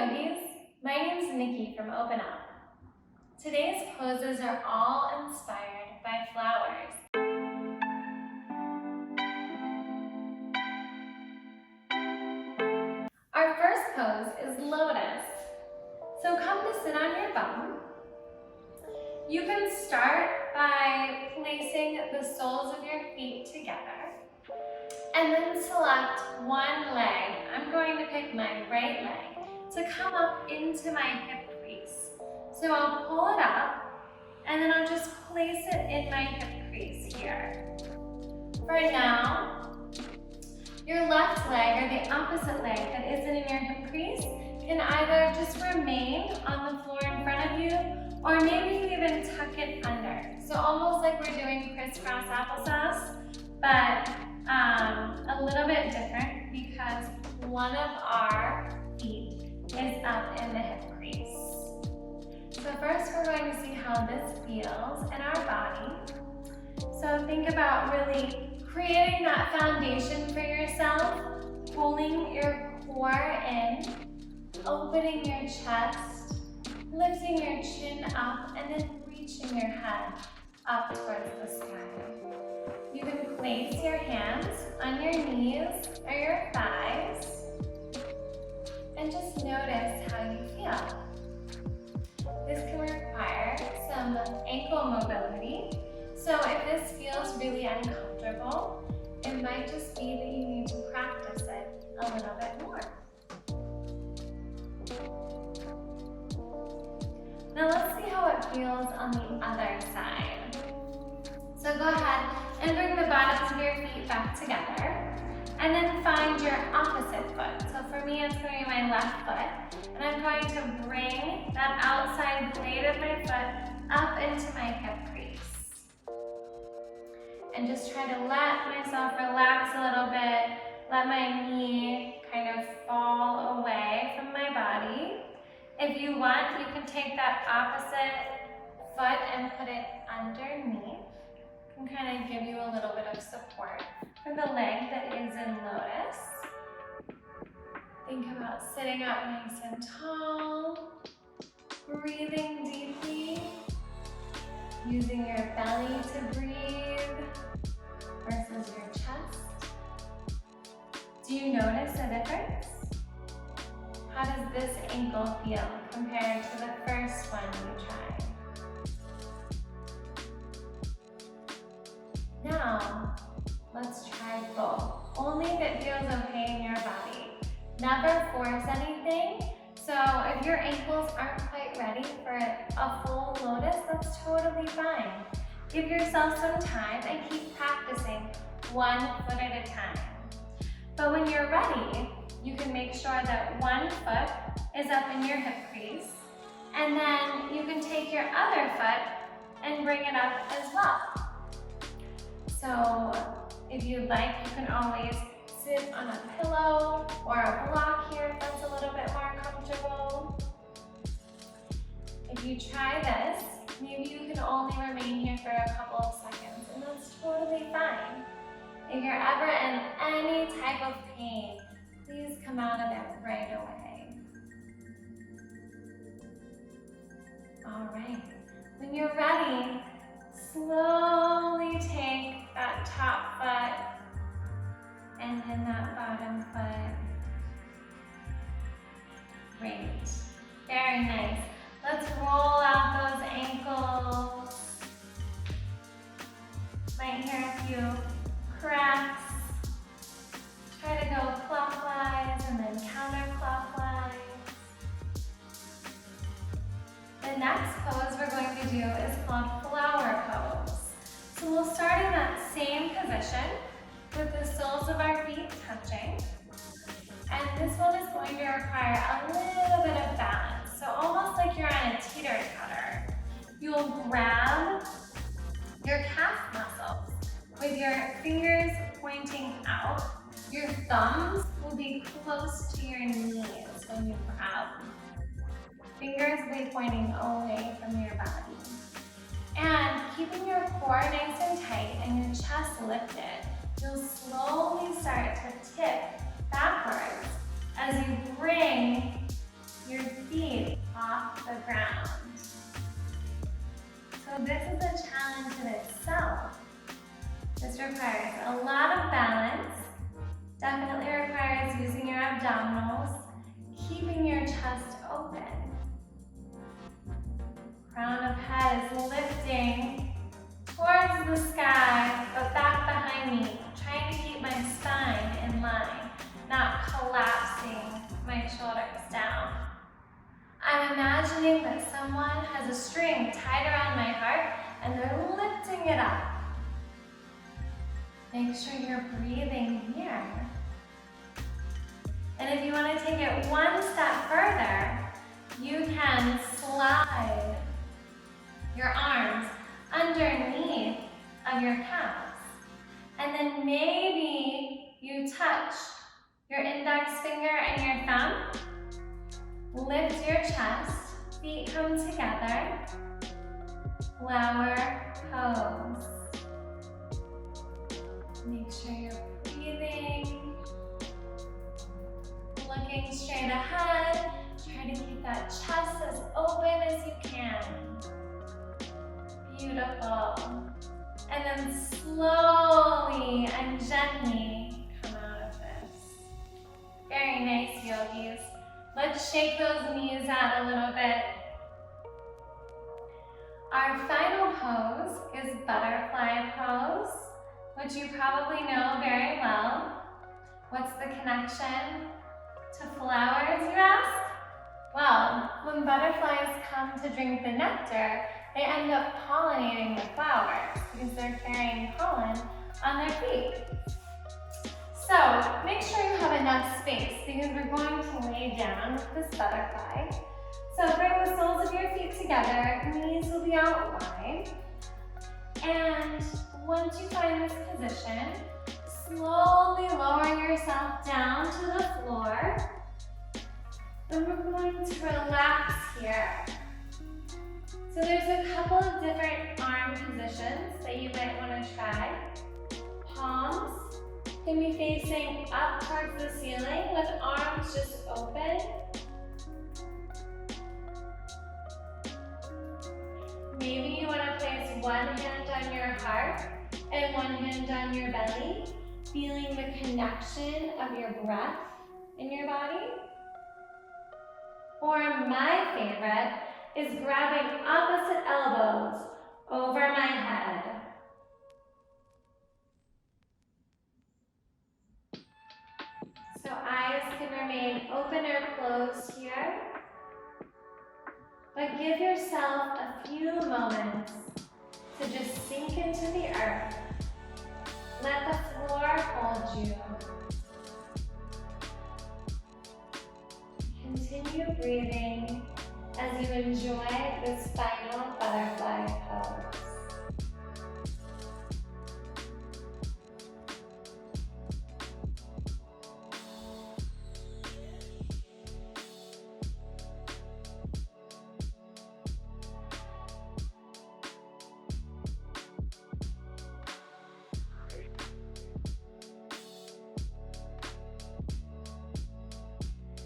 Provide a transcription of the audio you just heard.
yogis, my name's Nikki from Open Up. Today's poses are all inspired by flowers. Our first pose is Lotus. So come to sit on your bum. You can start by placing the soles of your feet together and then select one leg. I'm going to pick my right leg to come up into my hip crease. So I'll pull it up and then I'll just place it in my hip crease here. For now, your left leg or the opposite leg that isn't in your hip crease can either just remain on the floor in front of you, or maybe you even tuck it under. So almost like we're doing crisscross applesauce, but a little bit different because one of our feet is up in the hip crease. So first we're going to see how this feels in our body. So think about really creating that foundation for yourself, pulling your core in, opening your chest, lifting your chin up, and then reaching your head up towards the sky. You can place your hands on your knees or your thighs and just notice how you feel. This can require some ankle mobility. So if this feels really uncomfortable, it might just be that you need to practice it a little bit more. Now let's see how it feels on the other side. So go ahead and bring the bottoms of your feet back together and then find your opposite foot. So for me, it's going to be my left foot, and I'm going to bring that outside blade of my foot up into my hip crease. And just try to let myself relax a little bit, let my knee kind of fall away from my body. If you want, you can take that opposite foot and put it underneath. It can kind of give you a little bit of support for the leg that is in Lotus. Think about sitting up nice and tall, breathing deeply, using your belly to breathe versus your chest. Do you notice a difference? How does this ankle feel compared to the first one you tried? Now, let's try both. Only if it feels okay in your body. Never force anything. So if your ankles aren't quite ready for a full Lotus, that's totally fine. Give yourself some time and keep practicing one foot at a time. But when you're ready, you can make sure that one foot is up in your hip crease, and then you can take your other foot and bring it up as well. So if you'd like, you can always sit on a pillow or a block here if that's a little bit more comfortable. If you try this, maybe you can only remain here for a couple of seconds, and that's totally fine. If you're ever in any type of pain, please come out of it right away. All right, when you're ready, slowly take that top foot and then that bottom foot. Great, very nice. Let's roll out those ankles. Might hear a few cracks. Try to go clockwise and then counterclockwise. The next pose we're going to do is called flower pose. So we'll start in that same position with the soles of our feet touching. And this one is going to require a little bit of balance. So almost like you're on a teeter-totter. You'll grab your calf muscles with your fingers pointing out. Your thumbs will be close to your knees when you grab. Fingers will be pointing away from your body. And keeping your core nice and tight and your chest lifted, you'll slowly start to tip backwards as you bring your head is lifting towards the sky, but back behind me, trying to keep my spine in line, not collapsing my shoulders down. I'm imagining that someone has a string tied around my heart and they're lifting it up. Make sure you're breathing here. And if you want to take it one step further, you can slide your arms underneath of your calves. And then maybe you touch your index finger and your thumb. Lift your chest, feet come together. Flower pose. Make sure you're breathing. Looking straight ahead. Try to keep that chest as open as you can. Beautiful. And then slowly and gently come out of this. Very nice, yogis. Let's shake those knees out a little bit. Our final pose is butterfly pose, which you probably know very well. What's the connection to flowers, you ask? Well, when butterflies come to drink the nectar, they end up pollinating the flowers because they're carrying pollen on their feet. So make sure you have enough space because we're going to lay down with this butterfly. So bring the soles of your feet together, knees will be out wide. And once you find this position, slowly lower yourself down to the floor. And we're going to relax here. So there's a couple of different arm positions that you might want to try. Palms can be facing up towards the ceiling with arms just open. Maybe you want to place one hand on your heart and one hand on your belly, feeling the connection of your breath in your body. Or my favorite is grabbing opposite elbows over my head. So eyes can remain open or closed here. But give yourself a few moments to just sink into the earth. Let the floor hold you. Continue breathing as you enjoy this final